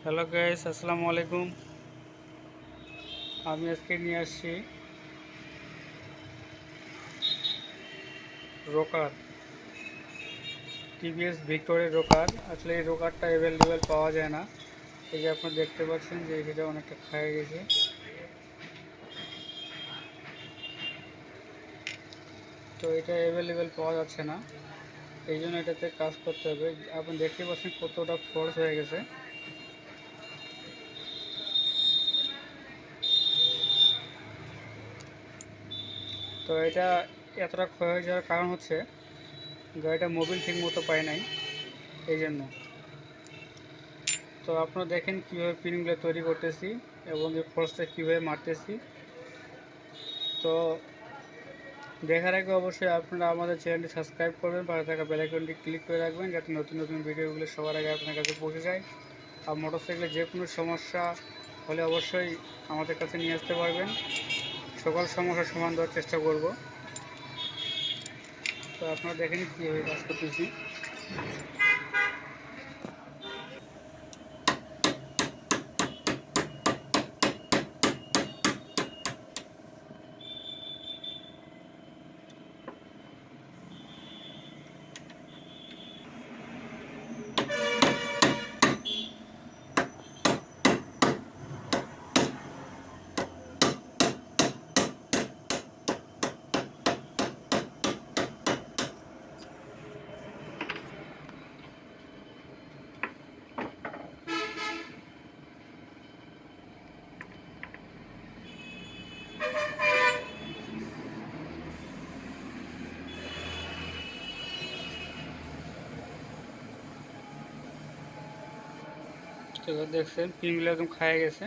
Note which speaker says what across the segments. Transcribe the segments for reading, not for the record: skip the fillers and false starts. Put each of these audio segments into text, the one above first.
Speaker 1: Hello guys, আসসালামু আলাইকুম। আমি আজকে নিয়ে আসছি রোকার, টিভিএস ভিক্টোরের রোকার। আসলে এই রোকারটা অ্যাভেলেবেল পাওয়া যায় না। এই যে আপনারা দেখতে পাচ্ছেন যে এটা অনেকটা খায় গেছে, তো এটা অ্যাভেলেবেল পাওয়া যাচ্ছে না। এই জন্য এটাতে কাজ করতে হবে। আপনি দেখতে পাচ্ছেন কতটা ফোর্স হয়ে গেছে। তো এটা এতটা ক্ষয় হয়ে যাওয়ার কারণ হচ্ছে গাড়িটা মোবিল ঠিক মতো পায় নাই, এই জন্য। তো আপনারা দেখেন কীভাবে পিনগুলো তৈরি করতেছি এবং এই ফোর্সটা কীভাবে মারতেছি। তো দেখার আগে অবশ্যই আপনারা আমাদের চ্যানেলটি সাবস্ক্রাইব করবেন, পাশে থাকা বেল আইকনটি ক্লিক করে রাখবেন যাতে নতুন নতুন ভিডিওগুলো সবার আগে আপনার কাছে পৌঁছে যায়। আর মোটরসাইকেলে যে কোনো সমস্যা হলে অবশ্যই আমাদের কাছে নিয়ে আসতে পারবেন। সকল সমস্যার সমাধান দেওয়ার চেষ্টা করব। তো আপনারা দেখেন কীভাবে কাজ করতেছি। তো দেখছেন পিনগুলো একদম খায় গেছে।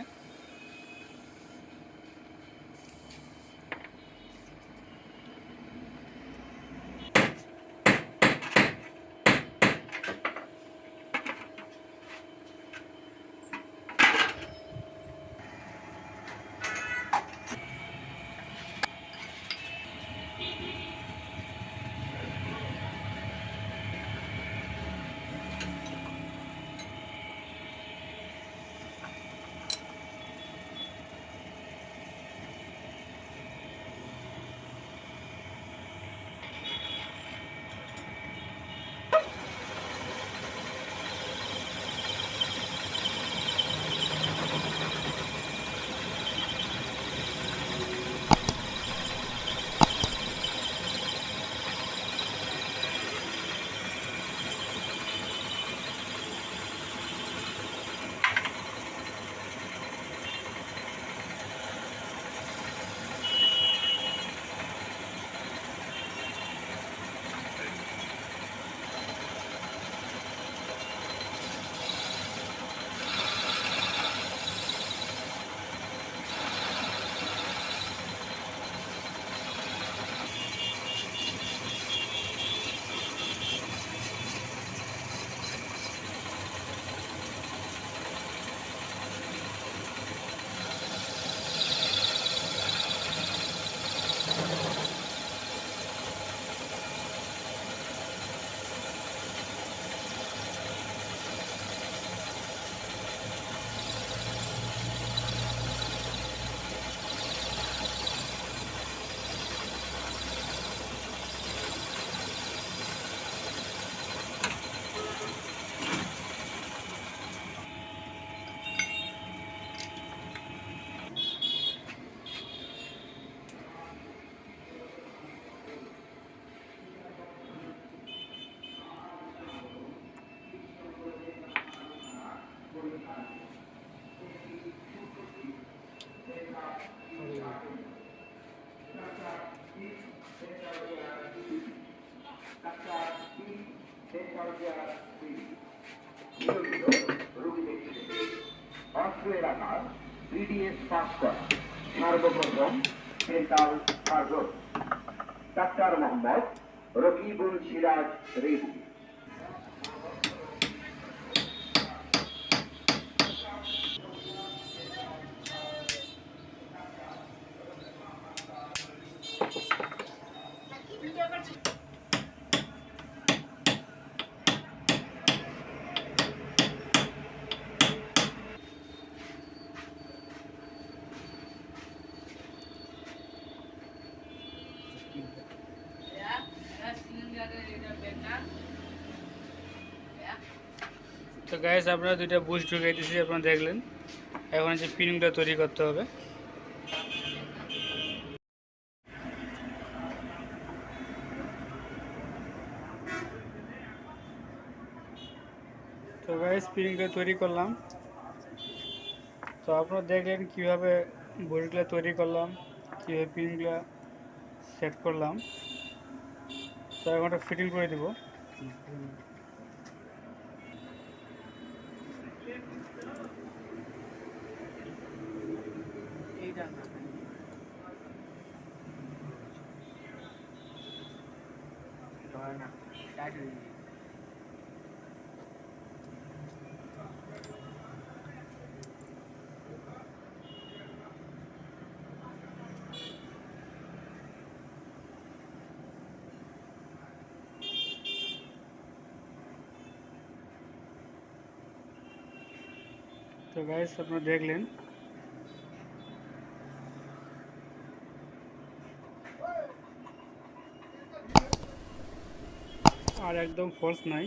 Speaker 2: অস্ত্র এলাকার বিডিএস পাস করা সর্বপ্রথম central surgeon doctor Mohammad Rakibul Siraj ready.
Speaker 1: তো গাইস আপনারা দুইটা বুশ ঢুকিয়ে দিয়েছি, আপনারা দেখলেন। এখন যে পিনগুলো তৈরি করতে হবে। তো গাইস পিনগুলো তৈরি করলাম। তো আপনারা দেখলেন কীভাবে বুশগুলো তৈরি করলাম, কীভাবে পিনগুলো সেট করলাম। তো এখন একটা ফিটিং করে দেবো। তো গাইস আপনারা দেখলেন। আর একদম ফলস নাই।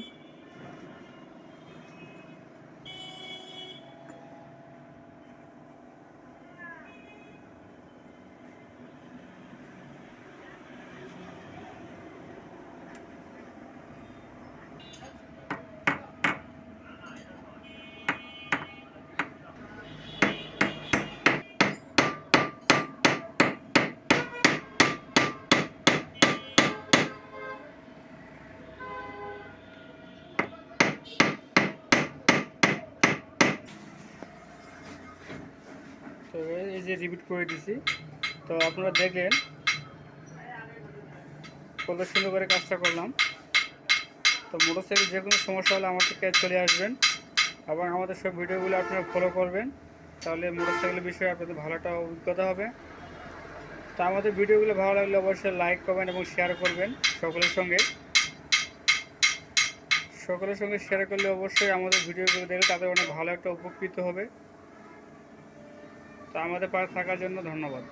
Speaker 1: তো এই যে রিপিট করে দিছি। তো আপনারা দেখলেন কত সুন্দর করে কাজটা করলাম। তো মোটরসাইকেল যে কোনো সমস্যা হলে আমার থেকে চলে আসবেন এবং আমাদের সব ভিডিওগুলো আপনারা ফলো করবেন, তাহলে মোটরসাইকেলের বিষয়ে আপনাদের ভালো একটা অভিজ্ঞতা হবে। তো আমাদের ভিডিওগুলো ভালো লাগলে অবশ্যই লাইক করবেন এবং শেয়ার করবেন সকলের সঙ্গে। শেয়ার করলে অবশ্যই আমাদের ভিডিওগুলো দেখলে তাদের অনেক ভালো একটা উপকৃত হবে। তো আমাদের পাশে থাকার জন্য ধন্যবাদ।